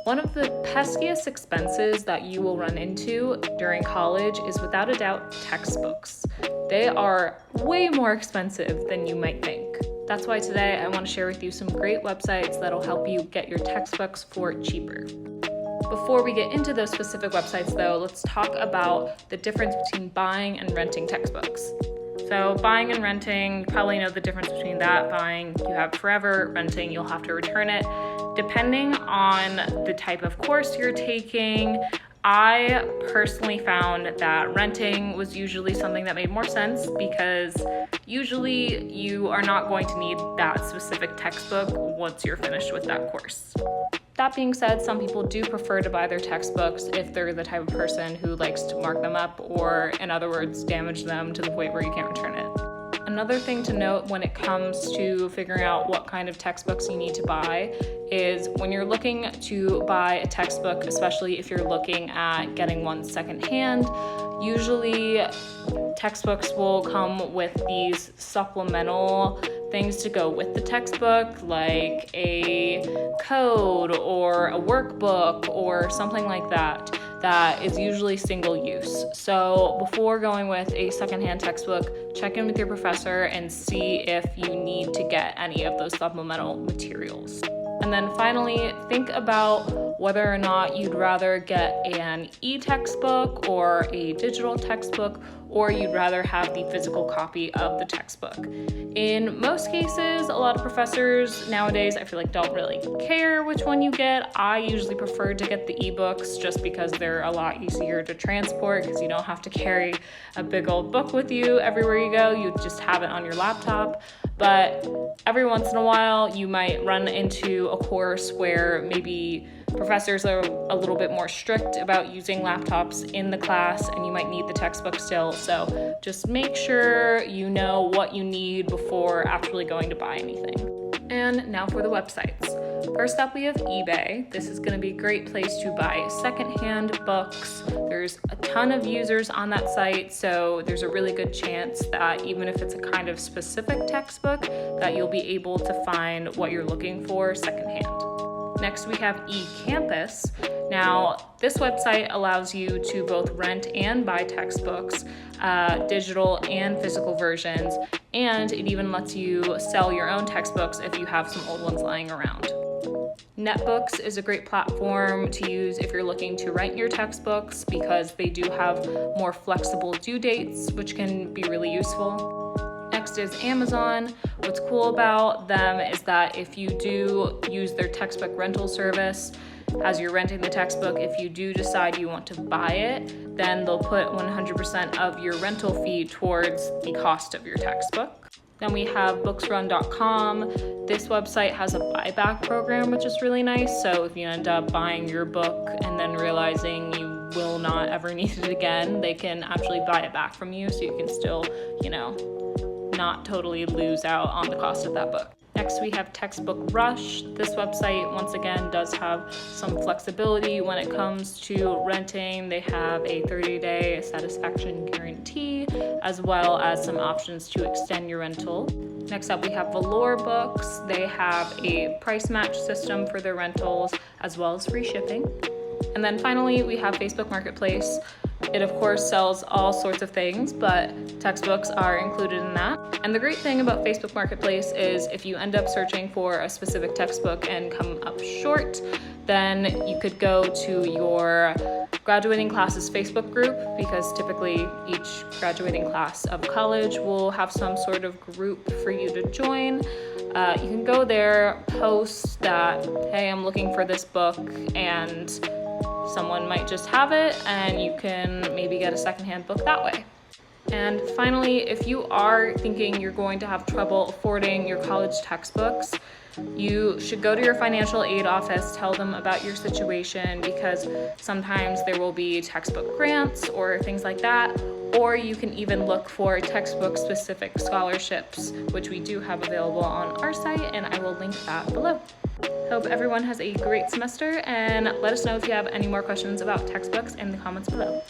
One of the peskiest expenses that you will run into during college is without a doubt textbooks. They are way more expensive than you might think. That's why today I want to share with you some great websites that'll help you get your textbooks for cheaper. Before we get into those specific websites though, let's talk about the difference between buying and renting textbooks. So buying and renting, you probably know the difference between that. Buying, you have forever. Renting, you'll have to return it. Depending on the type of course you're taking, I personally found that renting was usually something that made more sense because usually you are not going to need that specific textbook once you're finished with that course. That being said, some people do prefer to buy their textbooks if they're the type of person who likes to mark them up or, in other words, damage them to the point where you can't return it. Another thing to note when it comes to figuring out what kind of textbooks you need to buy is when you're looking to buy a textbook, especially if you're looking at getting one secondhand, usually textbooks will come with these supplemental things to go with the textbook, like a code or a workbook or something like that is usually single use. So before going with a secondhand textbook, check in with your professor and see if you need to get any of those supplemental materials. And then finally, think about whether or not you'd rather get an e-textbook or a digital textbook, or you'd rather have the physical copy of the textbook. In most cases, a lot of professors nowadays, I feel like, don't really care which one you get. I usually prefer to get the ebooks just because they're a lot easier to transport because you don't have to carry a big old book with you everywhere you go. You just have it on your laptop. But every once in a while, you might run into a course where maybe professors are a little bit more strict about using laptops in the class and you might need the textbook still. So just make sure you know what you need before actually going to buy anything. And now for the websites. First up, we have eBay. This is going to be a great place to buy secondhand books. There's a ton of users on that site, so there's a really good chance that even if it's a kind of specific textbook, that you'll be able to find what you're looking for secondhand. Next, we have eCampus. Now, this website allows you to both rent and buy textbooks, digital and physical versions, and it even lets you sell your own textbooks if you have some old ones lying around. NetBooks is a great platform to use if you're looking to rent your textbooks because they do have more flexible due dates, which can be really useful. Next is Amazon. What's cool about them is that if you do use their textbook rental service, as you're renting the textbook, if you do decide you want to buy it, then they'll put 100% of your rental fee towards the cost of your textbook. Then we have booksrun.com. This website has a buyback program, which is really nice. So if you end up buying your book and then realizing you will not ever need it again, they can actually buy it back from you so you can still, not totally lose out on the cost of that book. Next, we have Textbook Rush. This website, once again, does have some flexibility when it comes to renting. They have a 30-day satisfaction guarantee, as well as some options to extend your rental. Next up, we have Valor Books. They have a price match system for their rentals, as well as free shipping. And then finally, we have Facebook Marketplace. It, of course, sells all sorts of things, but textbooks are included in that. And the great thing about Facebook Marketplace is if you end up searching for a specific textbook and come up short, then you could go to your graduating class's Facebook group, because typically each graduating class of college will have some sort of group for you to join. You can go there, post that, hey, I'm looking for this book, and someone might just have it, and you can maybe get a secondhand book that way. And finally, if you are thinking you're going to have trouble affording your college textbooks, you should go to your financial aid office, tell them about your situation, because sometimes there will be textbook grants or things like that, or you can even look for textbook-specific scholarships, which we do have available on our site, and I will link that below. Hope everyone has a great semester, and let us know if you have any more questions about textbooks in the comments below.